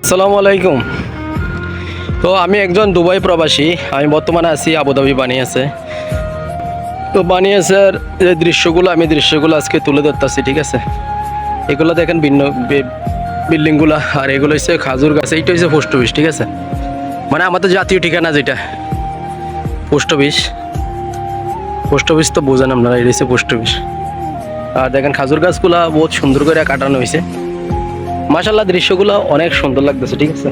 আসসালামু আলাইকুম। তো আমি একজন দুবাই প্রবাসী। আমি বর্তমানে আছি আবুধাবি বানিয়েছে। তো বানিয়েছের যে দৃশ্যগুলো আজকে তুলে ধরতেছি, ঠিক আছে? এগুলো দেখেন ভিন্ন বিল্ডিংগুলো, আর এগুলো হচ্ছে খাজুর গাছ। এইটা হচ্ছে পোস্ট অফিস, ঠিক আছে? মানে আমাদের জাতীয় ঠিকানা যেটা পোস্ট অফিস। পোস্ট অফিস তো বোঝেন আপনারা, এটা হচ্ছে পোস্ট অফিস। আর দেখেন খাজুর গাছগুলো বহুত সুন্দর করে কাটানো হয়েছে। মাশাআল্লাহ, দৃশ্যগুলো অনেক সুন্দর লাগতেছে, ঠিক আছে?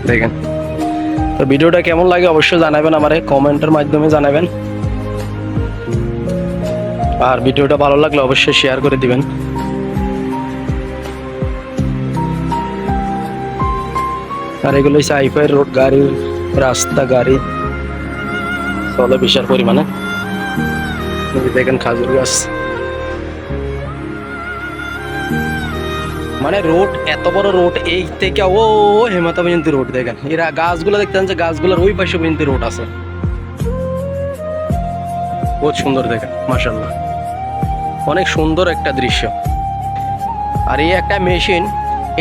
দেখেন। তো ভিডিওটা কেমন লাগে অবশ্যই জানাবেন, আমারে কমেন্টের মাধ্যমে জানাবেন। আর ভিডিওটা ভালো লাগলে অবশ্যই শেয়ার করে দিবেন। আর এগুলো হচ্ছে আইফাই রোড, গাড়ির রাস্তা, গাড়ি চলে বিশাল পরিমাণে। দেখেন খাজুর গাছ, মানে রোড এত বড় রোড, এই থেকে ও হেমাতা পর্যন্ত রোড। দেখেন এরা গাছগুলো দেখতেন যে গাছগুলোর ওই পাশে পর্যন্ত রোড আছে। বহুত সুন্দর, দেখেন মাশাআল্লাহ, অনেক সুন্দর একটা দৃশ্য। আর এই একটা মেশিন,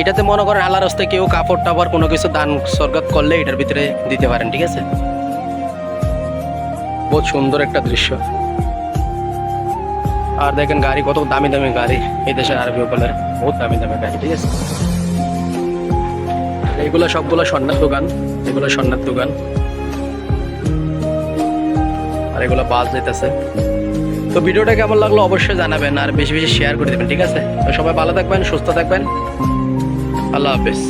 এটাতে মনে করেন আল্লাহ রাস্তায় কেউ কাপড় টাপড় কোনো কিছু দান সরকার করলে এটার ভিতরে দিতে পারেন, ঠিক আছে? বহুত সুন্দর একটা দৃশ্য। আর দেখেন গাড়ি, কত দামি দামি গাড়ি এই দেশের আরবি সকলের, বহুত দামি দামি গাড়ি, ঠিক আছে? এগুলো সবগুলো স্বর্ণের দোকান, এগুলো স্বর্ণের দোকান। আর এগুলো বাস যেতেছে। তো ভিডিওটা কেমন লাগলো অবশ্যই জানাবেন, আর বেশি বেশি শেয়ার করে দেবেন, ঠিক আছে? তো সবাই ভালো থাকবেন, সুস্থ থাকবেন। আল্লাহ হাফেজ।